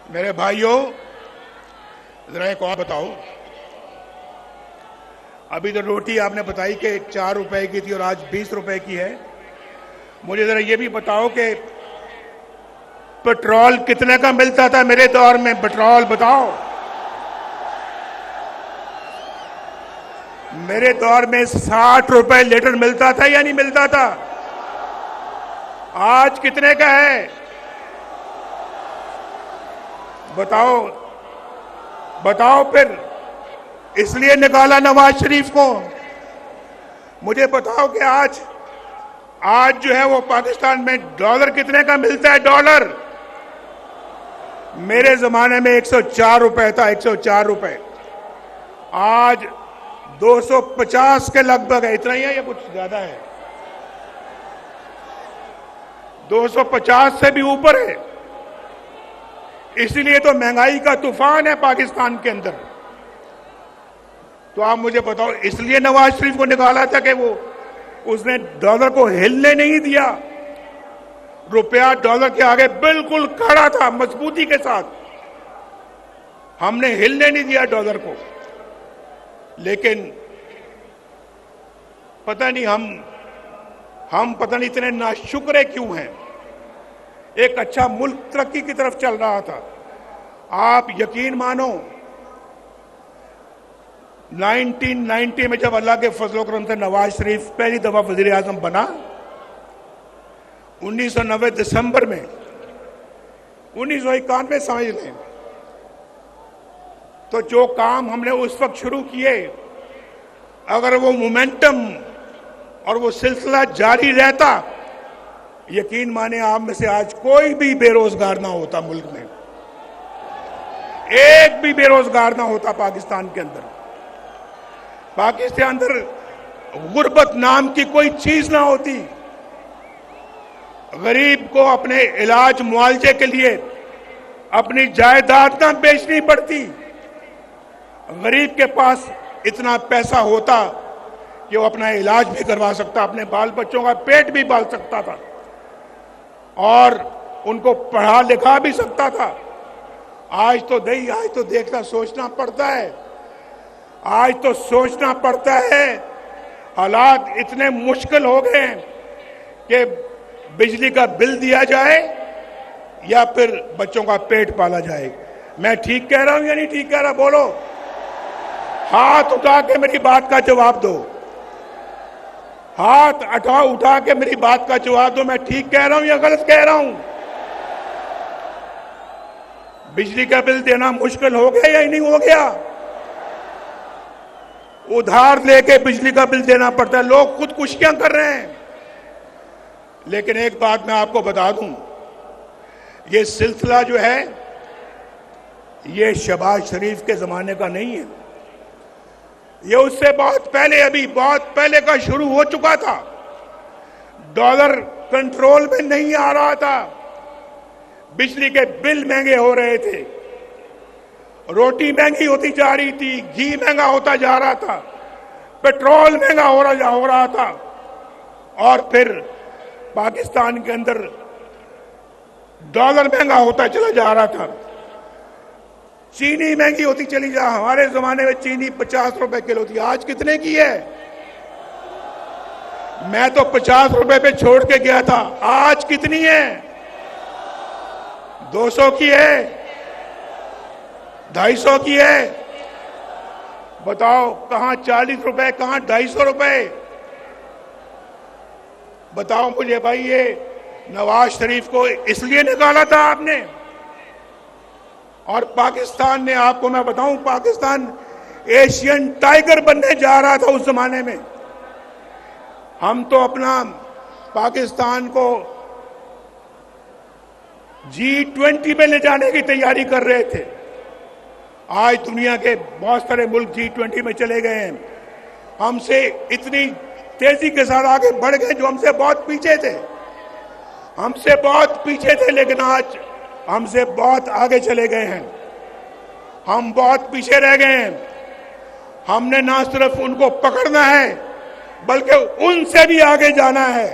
मेरे भाइयों, जरा एक और बताओ। अभी तो रोटी आपने बताई कि 4 रुपए की थी और आज 20 रुपए की है। मुझे जरा ये भी बताओ कि पेट्रोल कितने का मिलता था मेरे दौर में? पेट्रोल बताओ। मेरे दौर में 60 रुपए लीटर मिलता था या नहीं मिलता था? आज कितने का है बताओ? बताओ फिर। इसलिए निकाला नवाज शरीफ को। मुझे बताओ कि आज जो है वो पाकिस्तान में डॉलर कितने का मिलता है? डॉलर मेरे जमाने में 104 रुपए था, 104 रुपए। आज 250 के लगभग है। इतना ही है या कुछ ज्यादा है? 250 से भी ऊपर है। इसलिए तो महंगाई का तूफान है पाकिस्तान के अंदर। तो आप मुझे बताओ, इसलिए नवाज शरीफ को निकाला था कि उसने डॉलर को हिलने नहीं दिया। रुपया डॉलर के आगे बिल्कुल खड़ा था मजबूती के साथ। हमने हिलने नहीं दिया डॉलर को। लेकिन पता नहीं हम पता नहीं इतने नाशुक्र क्यों हैं। एक अच्छा मुल्क तरक्की की तरफ चल रहा था। आप यकीन मानो, 1990 में जब अल्लाह के फजल करम से नवाज शरीफ पहली दफा वजीर आजम बना, 1990 दिसंबर में, 1991 समझ लें, तो जो काम हमने उस वक्त शुरू किए, अगर वो मोमेंटम और वो सिलसिला जारी रहता, यकीन माने आप में से आज कोई भी बेरोजगार ना होता मुल्क में। एक भी बेरोजगार ना होता पाकिस्तान के अंदर। पाकिस्तान अंदर गुर्बत नाम की कोई चीज ना होती। गरीब को अपने इलाज मुआवजे के लिए अपनी जायदाद ना बेचनी पड़ती। गरीब के पास इतना पैसा होता कि वो अपना इलाज भी करवा सकता, अपने बाल बच्चों का पेट भी पाल सकता था और उनको पढ़ा लिखा भी सकता था। आज तो देखना सोचना पड़ता है। आज तो सोचना पड़ता है। हालात इतने मुश्किल हो गए हैं कि बिजली का बिल दिया जाए या फिर बच्चों का पेट पाला जाए। मैं ठीक कह रहा हूं या नहीं ठीक कह रहा? बोलो, हाथ उठा के मेरी बात का जवाब दो। हाथ उठा के मेरी बात का जवाब दो। मैं ठीक कह रहा हूं या गलत कह रहा हूं? बिजली का बिल देना मुश्किल हो गया या नहीं हो गया? उधार लेके बिजली का बिल देना पड़ता है। लोग खुदकुशियां कर रहे हैं। लेकिन एक बात मैं आपको बता दूं, ये सिलसिला जो है ये शहबाज शरीफ के जमाने का नहीं है। ये उससे बहुत पहले, अभी बहुत पहले का शुरू हो चुका था। डॉलर कंट्रोल में नहीं आ रहा था। बिजली के बिल महंगे हो रहे थे, रोटी महंगी होती जा रही थी, घी महंगा होता जा रहा था, पेट्रोल महंगा हो रहा था और फिर पाकिस्तान के अंदर डॉलर महंगा होता चला जा रहा था। चीनी महंगी होती चली जा। हमारे जमाने में चीनी 50 रुपए किलो थी। आज कितने की है? मैं तो 50 रुपए पे छोड़ के गया था। आज कितनी है? 200 की है, 250 की है। बताओ, कहां 40 रुपए, कहां 250 रुपए? बताओ मुझे भाई। ये नवाज शरीफ को इसलिए निकाला था आपने। और पाकिस्तान ने, आपको मैं बताऊं, पाकिस्तान एशियन टाइगर बनने जा रहा था उस जमाने में। हम तो अपना पाकिस्तान को G20 में ले जाने की तैयारी कर रहे थे। आज दुनिया के बहुत सारे मुल्क G20 में चले गए हैं। हमसे इतनी तेजी के साथ आगे बढ़ गए जो हमसे बहुत पीछे थे। हमसे बहुत पीछे थे, लेकिन आज हमसे बहुत आगे चले गए हैं। हम बहुत पीछे रह गए हैं। हमने ना सिर्फ उनको पकड़ना है बल्कि उनसे भी आगे जाना है।